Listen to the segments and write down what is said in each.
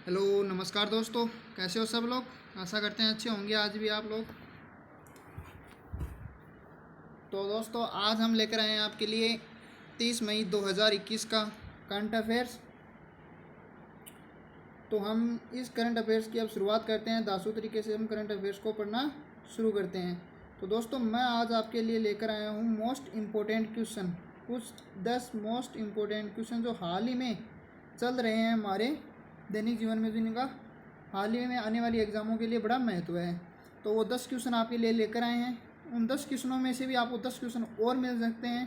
Hello नमस्कार दोस्तों, कैसे हो सब लोग। आशा करते हैं अच्छे होंगे आज भी आप लोग। तो दोस्तों आज हम लेकर आए हैं आपके लिए 30 मई 2021 का करंट अफेयर्स। तो हम इस करंट अफेयर्स की अब शुरुआत करते हैं। दासू तरीके से हम करंट अफेयर्स को पढ़ना शुरू करते हैं। तो दोस्तों मैं आज आपके लिए लेकर आया हूँ मोस्ट इम्पोर्टेंट क्वेश्चन, कुछ 10 मोस्ट इम्पोर्टेंट क्वेश्चन जो हाल ही में चल रहे हैं हमारे दैनिक जीवन में, जिनका हाल ही में आने वाली एग्ज़ामों के लिए बड़ा महत्व है। तो वो 10 क्वेश्चन आपके लिए लेकर आए हैं। उन 10 क्वेश्चनों में से भी आपको 10 क्वेश्चन और मिल सकते हैं।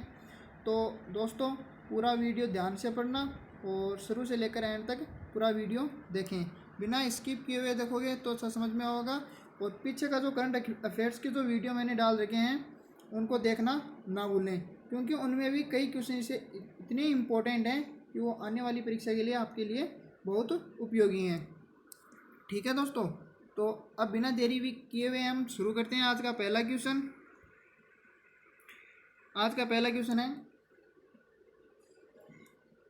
तो दोस्तों पूरा वीडियो ध्यान से पढ़ना और शुरू से लेकर एंड तक पूरा वीडियो देखें। बिना स्किप किए हुए देखोगे तो अच्छा समझ में होगा। और पीछे का जो करंट अफेयर्स की जो वीडियो मैंने डाल रखे हैं उनको देखना ना भूलें, क्योंकि उनमें भी कई क्वेश्चन से इतने इम्पोर्टेंट हैं कि वो आने वाली परीक्षा के लिए आपके लिए बहुत उपयोगी हैं। ठीक है दोस्तों, तो अब बिना देरी भी किए हुए हम शुरू करते हैं आज का पहला क्वेश्चन। आज का पहला क्वेश्चन है,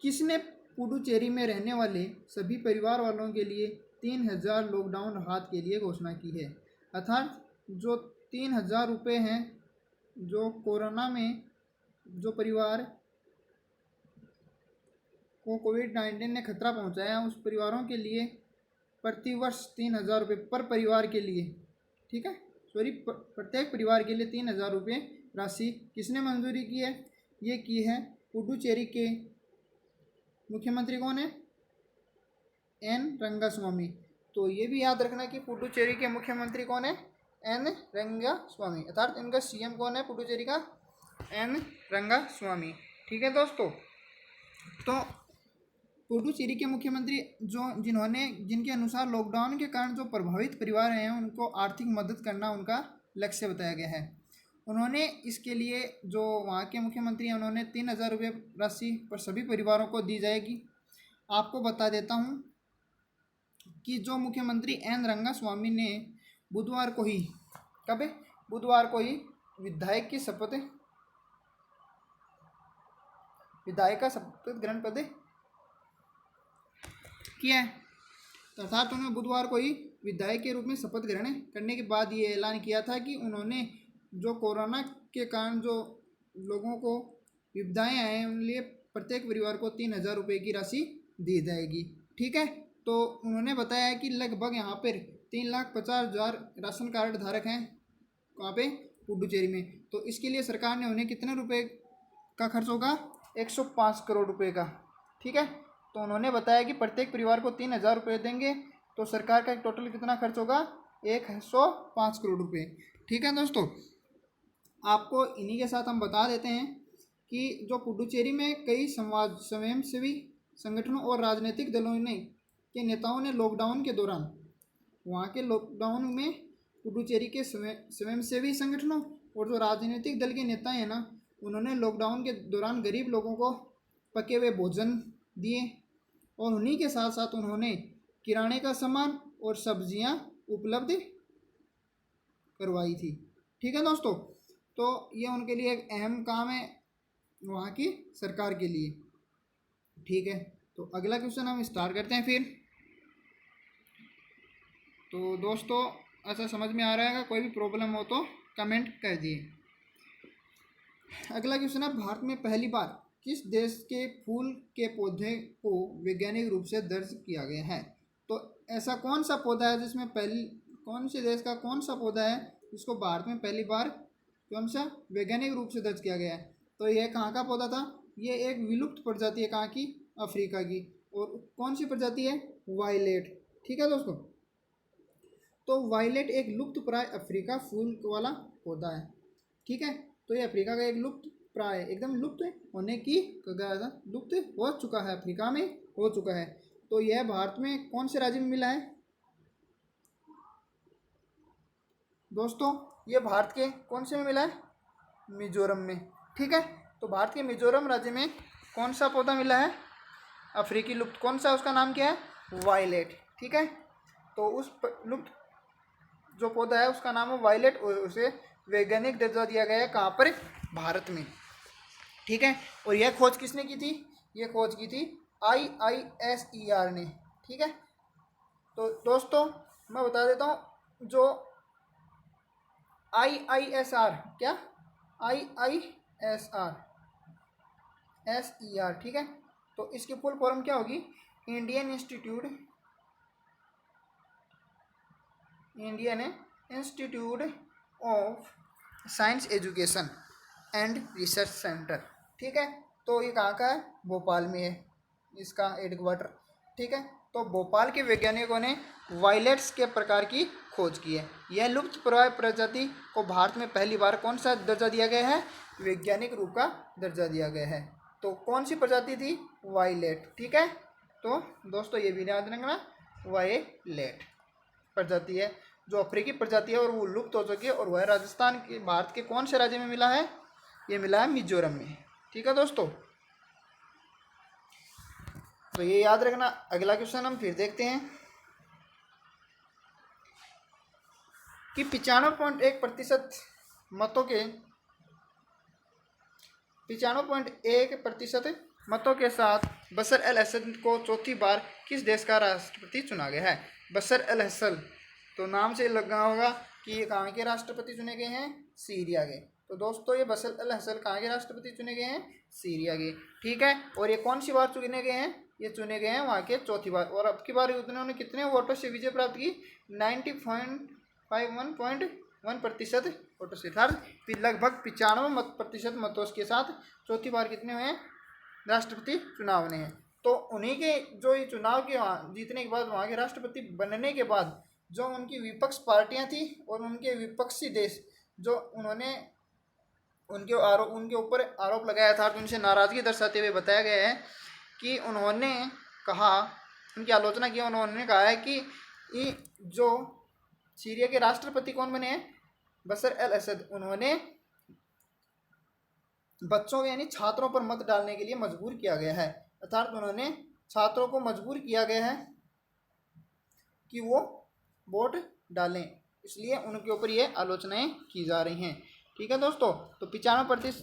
किसने पुडुचेरी में रहने वाले सभी परिवार वालों के लिए 3000 लॉकडाउन राहत के लिए घोषणा की है। अर्थात जो 3000 रुपये हैं जो कोरोना में जो परिवार को कोविड-19 ने खतरा पहुंचाया उस परिवारों के लिए प्रतिवर्ष 3000 रुपये पर परिवार के लिए, ठीक है, सॉरी, प्रत्येक परिवार के लिए 3000 रुपये राशि किसने मंजूरी की है। ये की है पुडुचेरी के मुख्यमंत्री कौन है, एन रंगास्वामी। तो ये भी याद रखना कि पुडुचेरी के मुख्यमंत्री कौन है, एन रंगास्वामी। अर्थात इनका सीएम कौन है पुडुचेरी का, एन रंगास्वामी। ठीक है दोस्तों, तो पुडुचेरी के मुख्यमंत्री जिनके अनुसार लॉकडाउन के कारण जो प्रभावित परिवार हैं उनको आर्थिक मदद करना उनका लक्ष्य बताया गया है। उन्होंने इसके लिए जो वहाँ के मुख्यमंत्री हैं उन्होंने 3000 रुपये राशि पर सभी परिवारों को दी जाएगी। आपको बता देता हूँ कि जो मुख्यमंत्री एन रंगास्वामी ने बुधवार को ही, कब है, बुधवार को ही विधायक का शपथ ग्रहण पद किया है। अर्थात उन्होंने बुधवार को ही विधायक के रूप में शपथ ग्रहण करने के बाद ये ऐलान किया था कि उन्होंने जो कोरोना के कारण जो लोगों को विपदाएँ आए उन लिए प्रत्येक परिवार को 3000 रुपये की राशि दी जाएगी। ठीक है, तो उन्होंने बताया कि लगभग यहाँ पर 3,50,000 राशन कार्ड धारक हैं वहाँ पे पुडुचेरी में। तो इसके लिए सरकार ने उन्हें कितने रुपए का खर्च होगा, 105 करोड़ रुपए का। ठीक है, तो उन्होंने बताया कि प्रत्येक परिवार को 3000 रुपये देंगे तो सरकार का टोटल कितना खर्च होगा, 105 करोड़ रुपये। ठीक है दोस्तों, आपको इन्हीं के साथ हम बता देते हैं कि जो पुडुचेरी में कई स्वयंसेवी संगठनों और राजनीतिक दलों के नेताओं ने लॉकडाउन के दौरान वहाँ के लॉकडाउन में पुडुचेरी के स्वयंसेवी संगठनों और जो राजनीतिक दल के नेता हैं ना, उन्होंने लॉकडाउन के दौरान गरीब लोगों को पके हुए भोजन दिए और उन्हीं के साथ साथ उन्होंने किराने का सामान और सब्जियां उपलब्ध करवाई थी। ठीक है दोस्तों, तो ये उनके लिए एक अहम काम है वहाँ की सरकार के लिए। ठीक है, तो अगला क्वेश्चन हम स्टार्ट करते हैं फिर। तो दोस्तों ऐसा समझ में आ रहा है, कोई भी प्रॉब्लम हो तो कमेंट कर दिए। अगला क्वेश्चन है, भारत में पहली बार किस देश के फूल के पौधे को वैज्ञानिक रूप से दर्ज किया गया है। तो ऐसा कौन सा पौधा है जिसमें कौन से देश का कौन सा पौधा है जिसको भारत में पहली बार कौन सा वैज्ञानिक रूप से दर्ज किया गया है। तो यह कहाँ का पौधा था, ये एक विलुप्त प्रजाति है, कहाँ की, अफ्रीका की। और कौन सी प्रजाति है, वायलेट। ठीक है दोस्तों, तो वायलेट एक लुप्त प्राय अफ्रीका फूल वाला पौधा है। ठीक है, तो ये अफ्रीका का एक लुप्त प्राय, एकदम लुप्त होने की लुप्त हो चुका है, अफ्रीका में हो चुका है। तो यह भारत में कौन से राज्य में मिला है दोस्तों, ये भारत के कौन से में मिला है, मिजोरम में। ठीक है, तो भारत के मिजोरम राज्य में कौन सा पौधा मिला है, अफ्रीकी लुप्त, कौन सा, उसका नाम क्या है, वायलेट। ठीक है, तो उस लुप्त जो पौधा है उसका नाम है वायलेट और उसे वैज्ञानिक दर्जा दिया गया है, कहाँ पर, भारत में। ठीक है, और यह खोज किसने की थी, ये खोज की थी IISER ने। ठीक है, तो दोस्तों मैं बता देता हूँ, जो IISR, क्या IISR ठीक है, तो इसकी फुल फॉर्म क्या होगी? Indian institute of science education and research centre. ठीक है, तो ये कहाँ का है? भोपाल में है इसका हेडक्वार्टर। ठीक है, तो भोपाल के वैज्ञानिकों ने वायलेट्स के प्रकार की खोज की है। यह लुप्त प्राय प्रजाति को भारत में पहली बार कौन सा दर्जा दिया गया है? वैज्ञानिक रूप का दर्जा दिया गया है। तो कौन सी प्रजाति थी? वायलेट। ठीक है, तो दोस्तों ये भी याद रखना, वायलेट प्रजाति है, जो अफ्रीकी प्रजाति है और वो लुप्त हो चुकी है, और वह राजस्थान के, भारत के कौन से राज्य में मिला है? ये मिला है मिजोरम में। ठीक है दोस्तों, तो ये याद रखना। अगला क्वेश्चन हम फिर देखते हैं कि 95.1% मतों के 95.1% मतों के साथ बशर अल असद को चौथी बार किस देश का राष्ट्रपति चुना गया है? बशर अल असद, तो नाम से लगा होगा कि ये कहाँ के राष्ट्रपति चुने गए हैं? सीरिया के। तो दोस्तों ये बशर अल असद कहाँ के राष्ट्रपति चुने गए हैं? सीरिया के। ठीक है, और ये कौन सी बार चुने गए हैं? ये चुने गए हैं वहाँ के चौथी बार। और अब की बार उन्होंने कितने वोटों से विजय प्राप्त की? 90.51% वोटों से, फिर लगभग 95% मतों के साथ चौथी बार कितने हुए हैं? राष्ट्रपति चुनाव ने हैं। तो उन्हीं के जो ये चुनाव के वहाँ जीतने के बाद, वहाँ के राष्ट्रपति बनने के बाद, जो उनकी विपक्ष पार्टियां थी और उनके विपक्षी देश, जो उन्होंने उनके ऊपर आरोप लगाया था, तो उनसे नाराज़गी दर्शाते हुए बताया गया है कि उन्होंने कहा, उनकी आलोचना की, उन्होंने कहा है कि ये जो सीरिया के राष्ट्रपति कौन बने हैं? बशर अल असद। उन्होंने बच्चों यानी छात्रों पर मत डालने के लिए मजबूर किया गया है, अर्थात उन्होंने छात्रों को मजबूर किया गया है कि वो वोट डालें, इसलिए उनके ऊपर ये आलोचनाएं की जा रही हैं। ठीक है दोस्तों, तो 95%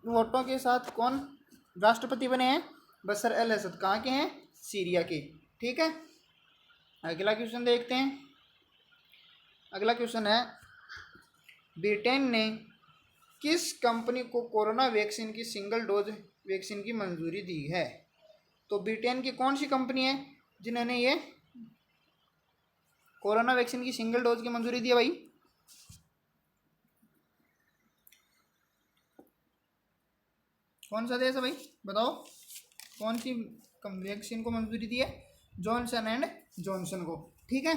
वोटों के साथ कौन राष्ट्रपति बने हैं? बशर अल असद। कहाँ के हैं? सीरिया के। ठीक है, अगला क्वेश्चन देखते हैं। अगला क्वेश्चन है, ब्रिटेन ने किस कंपनी को कोरोना वैक्सीन की सिंगल डोज वैक्सीन की मंजूरी दी है? तो ब्रिटेन की कौन सी कंपनी है जिन्होंने ये कोरोना वैक्सीन की सिंगल डोज की मंजूरी दी है भाई? कौन सा देश है भाई, बताओ कौन सी वैक्सीन को मंजूरी दी है? जॉनसन एंड जॉनसन को। ठीक है,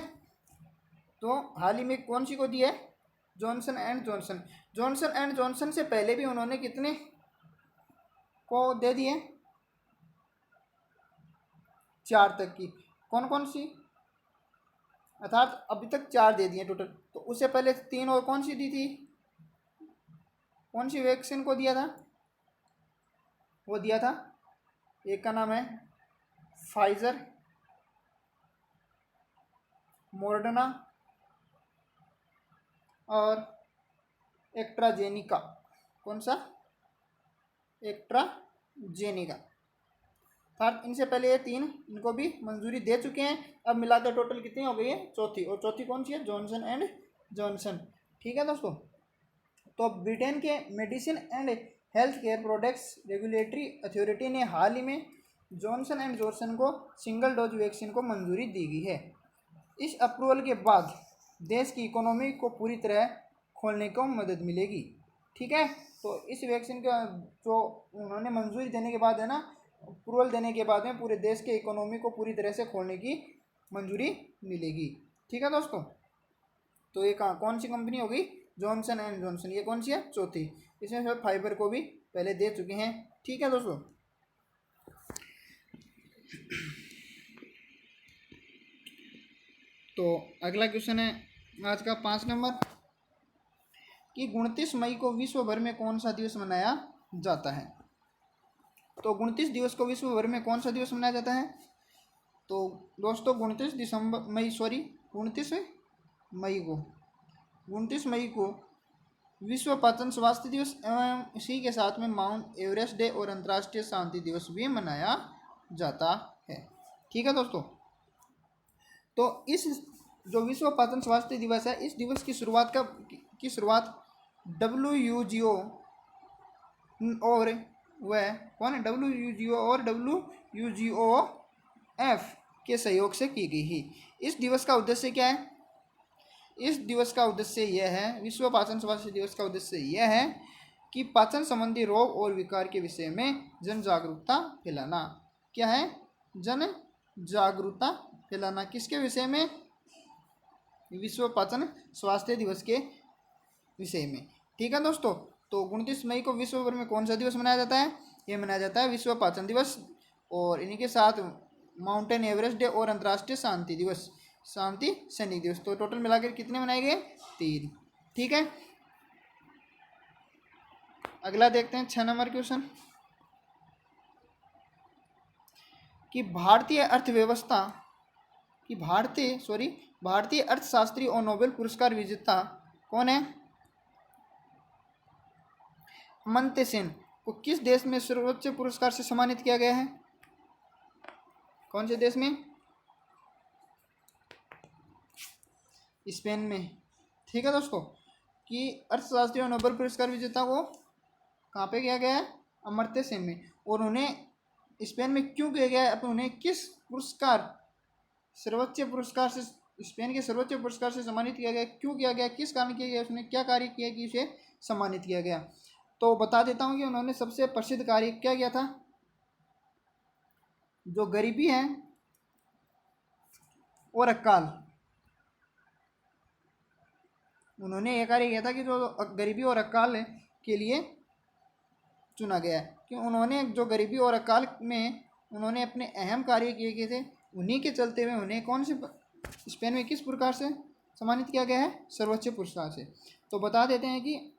तो हाल ही में कौन सी को दी है? Johnson and Johnson. Johnson and Johnson से पहले भी उन्होंने कितने को दे दिए? 4 तक की। कौन कौन सी? अर्थात अभी तक 4 दे दिए टोटल। तो उससे पहले 3 और कौन सी दी थी? कौन सी वैक्सीन को दिया था? वो दिया था, एक का नाम है फाइजर, मॉडर्ना और एक्ट्राजेनिका। कौन सा? एक्ट्राजेनिका। अर्थात इनसे पहले ये 3 इनको भी मंजूरी दे चुके हैं। अब मिलाकर टोटल कितनी हो गई है? चौथी। और चौथी कौन सी है? Johnson and Johnson. ठीक है दोस्तों, तो ब्रिटेन के medicine and health care products regulatory authority ने हाल ही में जॉनसन एंड जॉनसन को सिंगल डोज वैक्सीन को मंजूरी दी गई है। इस अप्रूवल के बाद देश की इकोनॉमी को पूरी तरह खोलने को मदद मिलेगी। ठीक है, तो इस वैक्सीन का जो उन्होंने मंजूरी देने के बाद है ना, अप्रूवल देने के बाद में पूरे देश के इकोनॉमी को पूरी तरह से खोलने की मंजूरी मिलेगी। ठीक है दोस्तों, तो ये कौन सी कंपनी होगी? Johnson and Johnson. ये कौन सी है? चौथी। इसमें सब फाइबर को भी पहले दे चुके हैं। ठीक है दोस्तों, तो अगला क्वेश्चन है आज का 5 नंबर कि 29 मई को विश्व भर में कौन सा दिवस मनाया जाता है? तो 29 दिवस को विश्व भर में कौन सा दिवस मनाया जाता है? तो दोस्तों 29 मई को विश्व पाचन स्वास्थ्य दिवस एवं इसी के साथ में माउंट एवरेस्ट डे और अंतर्राष्ट्रीय शांति दिवस भी मनाया जाता है। ठीक है दोस्तों, तो इस जो विश्व पाचन स्वास्थ्य दिवस है, इस दिवस की शुरुआत WUGO और वह कौन है, WUGO और WUGOF के सहयोग से की गई है। इस दिवस का उद्देश्य क्या है? इस दिवस का उद्देश्य यह है, विश्व पाचन स्वास्थ्य दिवस का उद्देश्य यह है कि पाचन संबंधी रोग और विकार के विषय में जन जागरूकता फैलाना। क्या है? जन जागरूकता फैलाना। किसके विषय में? विश्व पाचन स्वास्थ्य दिवस के विषय में। ठीक है दोस्तों, तो 29 मई को विश्व भर में कौन सा दिवस मनाया जाता है? ये मनाया जाता है विश्व पाचन दिवस, और इन्हीं के साथ माउंटेन एवरेस्ट डे और अंतर्राष्ट्रीय शांति दिवस, शांति सैनिक दिवस। तो टोटल मिलाकर कितने मनाए गए? 3। ठीक है, अगला देखते हैं 6 नंबर क्वेश्चन कि भारतीय अर्थशास्त्री और नोबेल पुरस्कार विजेता कौन है? अमर्त्य सेन को किस देश में सर्वोच्च पुरस्कार से सम्मानित किया गया है? कौन से देश में? स्पेन में। ठीक है दोस्तों, कि अर्थशास्त्री और नोबेल पुरस्कार विजेता को कहाँ पे किया गया है? अमर्त्य सेन में। और उन्हें स्पेन में क्यों किया गया है? उन्हें किस पुरस्कार, सर्वोच्च पुरस्कार से, स्पेन के सर्वोच्च पुरस्कार से सम्मानित किया गया? क्यों किया गया? किस कारण किया गया? उसने क्या कार्य किया कि उसे सम्मानित किया गया? तो बता देता हूँ कि उन्होंने सबसे प्रसिद्ध कार्य क्या किया था? जो गरीबी है और अकाल, उन्होंने यह कार्य किया था कि जो गरीबी और अकाल के लिए चुना गया है, कि उन्होंने जो गरीबी और अकाल में उन्होंने अपने अहम कार्य किए थे, उन्हीं के चलते हुए उन्हें कौन से स्पेन में किस प्रकार से सम्मानित किया गया है? सर्वोच्च पुरस्कार से। तो बता देते हैं कि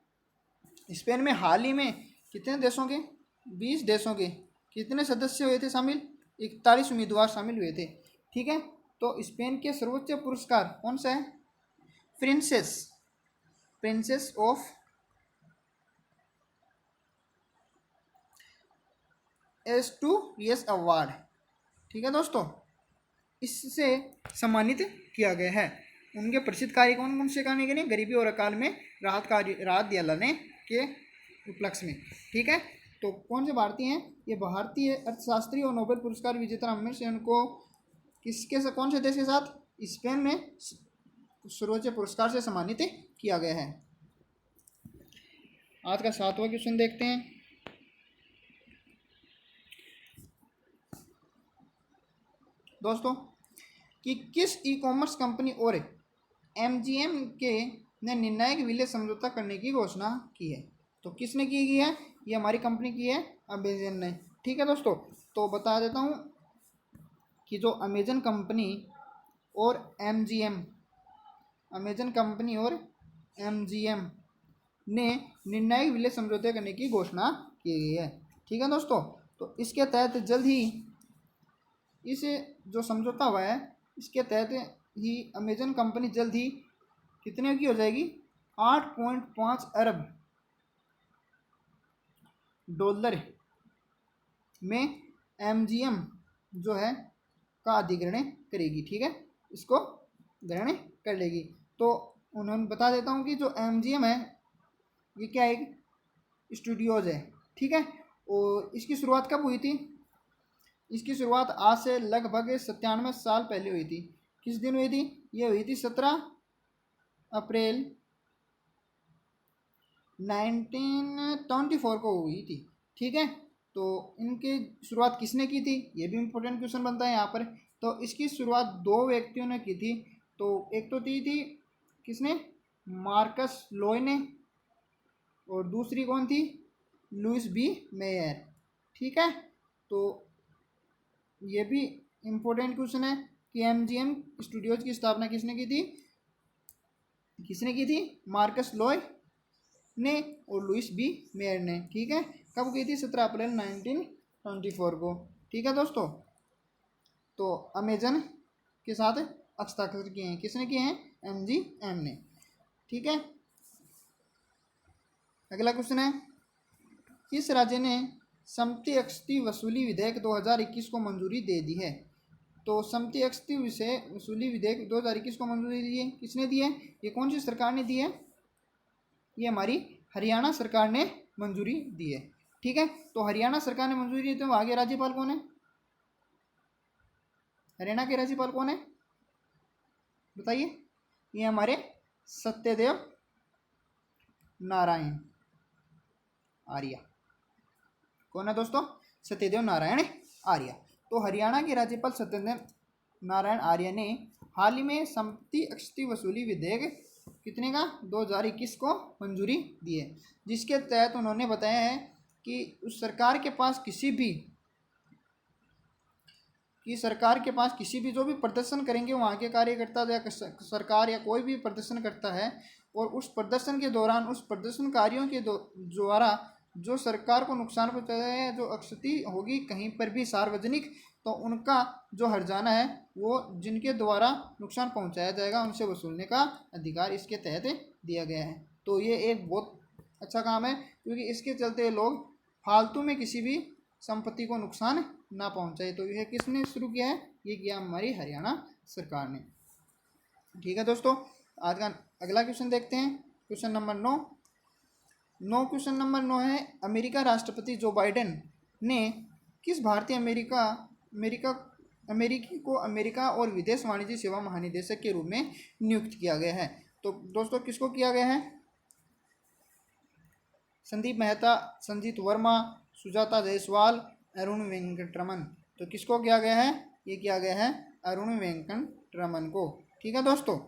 स्पेन में हाल ही में कितने देशों के, 20 देशों के कितने सदस्य हुए थे शामिल? 41 उम्मीदवार शामिल हुए थे। ठीक है, तो स्पेन के सर्वोच्च पुरस्कार कौन सा है? Princess of Asturias award. ठीक है दोस्तों, इससे सम्मानित किया गया है। उनके प्रसिद्ध कार्य कौन कौन से करने के लिए? गरीबी और अकाल में राहत दिलाने के उपलक्ष्य में। ठीक है, तो कौन से भारतीय हैं? ये भारतीय अर्थशास्त्री और नोबेल पुरस्कार विजेता अमर्त्य सेन को किसके साथ, कौन से देश के साथ? स्पेन में सर्वोच्च पुरस्कार से सम्मानित किया गया है। आज का 7वां क्वेश्चन देखते हैं दोस्तों कि किस ई कॉमर्स कंपनी और MGM के ने निर्णायक विलय समझौता करने की घोषणा की है? तो किसने की है? ये हमारी कंपनी की है, अमेजन ने। ठीक है दोस्तों, तो बता देता हूँ कि जो अमेजन कंपनी और MGM ने निर्णायक विलय समझौते करने की घोषणा की गई है। ठीक है दोस्तों, तो इसके तहत जल्द ही, इस जो समझौता हुआ है इसके तहत ही अमेजन कंपनी जल्द ही कितने की हो जाएगी? 8.5 अरब डॉलर में MGM जो है का अधिग्रहण करेगी। ठीक है, इसको ग्रहण कर लेगी। तो उन्होंने बता देता हूँ कि जो MGM है ये क्या है? एक स्टूडियोज है। ठीक है, और इसकी शुरुआत कब हुई थी? इसकी शुरुआत आज से लगभग 97 साल पहले हुई थी। किस दिन हुई थी? ये हुई थी 17 अप्रैल 1924 को हुई थी। ठीक है, तो इनकी शुरुआत किसने की थी? ये भी इम्पोर्टेंट क्वेश्चन बनता है यहाँ पर। तो इसकी शुरुआत 2 व्यक्तियों ने की थी। तो एक तो थी किसने? मार्कस लॉय ने, और दूसरी कौन थी? Louis B Mayer. ठीक है, तो ये भी इम्पोर्टेंट क्वेश्चन है कि MGM स्टूडियोज की स्थापना किसने की थी? मार्कस लॉय ने और लुइस बी मेयर ने। ठीक है, कब की थी? 17 अप्रैल 1924 को। ठीक है दोस्तों, तो अमेजन के साथ हस्ताक्षर किए हैं। किसने किए हैं? MGM ने। ठीक है, अगला क्वेश्चन है किस राज्य ने संपत्ति एक्सटी वसूली विधेयक 2021 को मंजूरी दे दी है? तो सम्मति अक्षती विषय वसूली विधेयक 2021 को मंजूरी दी है। किसने दी है? ये कौन सी सरकार ने दी है? ये हमारी हरियाणा सरकार ने मंजूरी दी है। ठीक है, तो हरियाणा सरकार ने मंजूरी दी, तो आगे राज्यपाल कौन है? हरियाणा के राज्यपाल कौन है बताइए? ये हमारे सत्यदेव नारायण आर्य। कौन है दोस्तों? सत्यदेव नारायण आर्य। तो हरियाणा के राज्यपाल सत्यदेव नारायण आर्य ने हाल ही में सम्पत्ति अक्षती वसूली विधेयक कितने का 2021 को मंजूरी दी है, जिसके तहत उन्होंने बताया है कि उस सरकार के पास किसी भी जो भी प्रदर्शन करेंगे वहाँ के कार्यकर्ता या सरकार या कोई भी प्रदर्शन करता है और उस प्रदर्शन के दौरान उस प्रदर्शनकारियों के द्वारा जो सरकार को नुकसान पहुँचाया है, जो अक्षति होगी कहीं पर भी सार्वजनिक, तो उनका जो हर्जाना है वो जिनके द्वारा नुकसान पहुंचाया जाएगा उनसे वसूलने का अधिकार इसके तहत दिया गया है। तो ये एक बहुत अच्छा काम है, क्योंकि इसके चलते लोग फालतू में किसी भी संपत्ति को नुकसान ना पहुंचाए। तो यह किसने शुरू किया है? ये किया हमारी हरियाणा सरकार ने। ठीक है दोस्तों, आज का अगला क्वेश्चन देखते हैं। क्वेश्चन नंबर 9 क्वेश्चन नंबर 9 है, अमेरिका राष्ट्रपति जो बाइडेन ने किस भारतीय अमेरिकी को अमेरिका और विदेश वाणिज्य सेवा महानिदेशक के रूप में नियुक्त किया गया है? तो दोस्तों किसको किया गया है? संदीप मेहता, संजीत वर्मा, सुजाता जायसवाल, अरुण वेंकटरमन। तो किसको किया गया है? ये किया गया है अरुण वेंकटरमन को। ठीक है दोस्तों,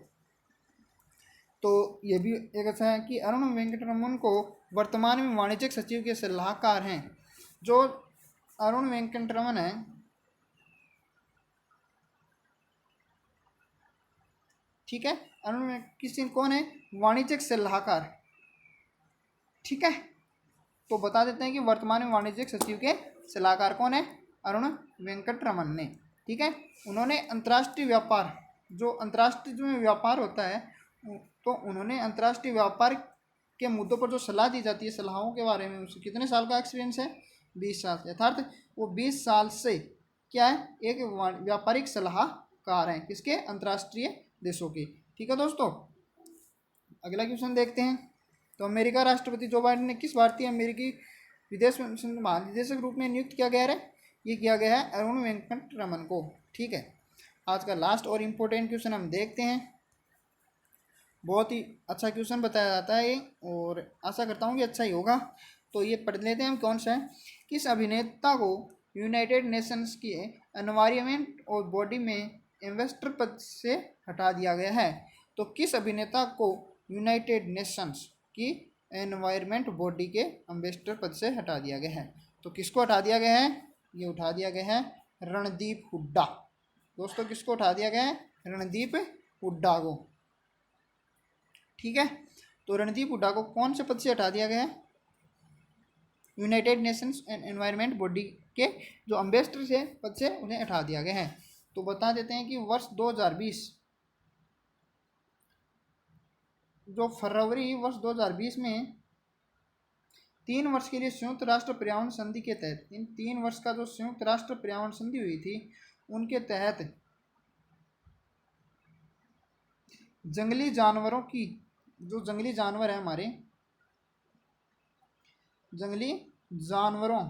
तो ये भी एक अच्छा है कि अरुण वेंकटरमन को वर्तमान में वाणिज्यिक सचिव के सलाहकार हैं। जो अरुण वेंकटरमन है, ठीक है, अरुण किसी कौन है? वाणिज्यिक सलाहकार। ठीक है, तो बता देते हैं कि वर्तमान में वाणिज्यिक सचिव के सलाहकार कौन है? अरुण वेंकटरमन ने। ठीक है, उन्होंने अंतर्राष्ट्रीय व्यापार, जो अंतर्राष्ट्रीय जो व्यापार होता है, तो उन्होंने अंतर्राष्ट्रीय व्यापार के मुद्दों पर जो सलाह दी जाती है, सलाहों के बारे में उसे कितने साल का एक्सपीरियंस है? 20 साल। यथार्थ वो 20 साल से क्या है? एक व्यापारिक सलाहकार हैं। किसके? अंतर्राष्ट्रीय देशों के। ठीक है दोस्तों, अगला क्वेश्चन देखते हैं। तो अमेरिका राष्ट्रपति जो बाइडेन ने किस भारतीय अमेरिकी विदेश महानिदेशक रूप में नियुक्त किया गया है? ये किया गया है अरुण वेंकटरमन को। ठीक है, आज का लास्ट और इम्पोर्टेंट क्वेश्चन हम देखते हैं। बहुत ही अच्छा क्वेश्चन बताया जाता है ये, और आशा करता हूँ कि अच्छा ही होगा। तो ये पढ़ लेते हैं हम, कौन सा है? किस अभिनेता को यूनाइटेड नेशंस की एनवायरनमेंट और बॉडी में एम्बेसडर पद से हटा दिया गया है? तो किस अभिनेता को यूनाइटेड नेशंस की एनवायरनमेंट बॉडी के एम्बेसडर पद से हटा दिया गया है? तो किसको हटा दिया गया है? ये उठा दिया गया है रणदीप हुड्डा। दोस्तों किसको उठा दिया गया है? रणदीप हुड्डा को। ठीक है, तो रणदीप हुड्डा को कौन से पद से हटा दिया गया है? United Nations and environment body के जो एम्बेसडर से पद से उन्हें हटा दिया गया है। तो बता देते हैं कि वर्ष 2020 जो फरवरी वर्ष 2020 में 3 वर्ष के लिए संयुक्त राष्ट्र पर्यावरण संधि के तहत, इन 3 वर्ष का जो संयुक्त राष्ट्र पर्यावरण संधि हुई थी उनके तहत जंगली जानवरों की, जो जंगली जानवर है हमारे, जंगली जानवरों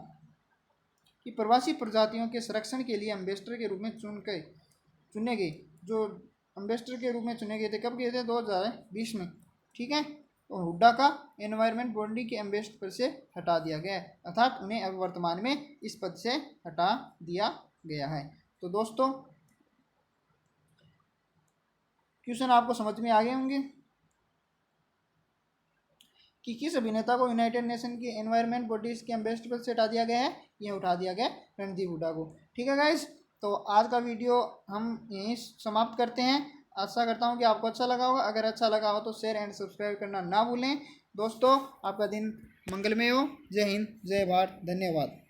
की प्रवासी प्रजातियों के संरक्षण के लिए एम्बेसडर के रूप में चुने गए, जो एम्बेसडर के रूप में चुने गए थे। कब गए थे? 2020 में। ठीक है, तो हुड्डा का एनवायरनमेंट बॉडी के एम्बेसडर पद से हटा दिया गया है, अर्थात उन्हें अब वर्तमान में इस पद से हटा दिया गया है। तो दोस्तों क्वेश्चन आपको समझ में आ गए होंगे कि किस अभिनेता को यूनाइटेड नेशन की एनवायरनमेंट बॉडीज के एम्बेसडर पद से हटा दिया गया है? ये उठा दिया गया रणदीप हुड्डा को। ठीक है गाइस, तो आज का वीडियो हम यहीं समाप्त करते हैं। आशा करता हूँ कि आपको अच्छा लगा होगा। अगर अच्छा लगा हो तो शेयर एंड सब्सक्राइब करना ना भूलें। दोस्तों आपका दिन मंगलमय हो। जय हिंद, जय भारत, धन्यवाद।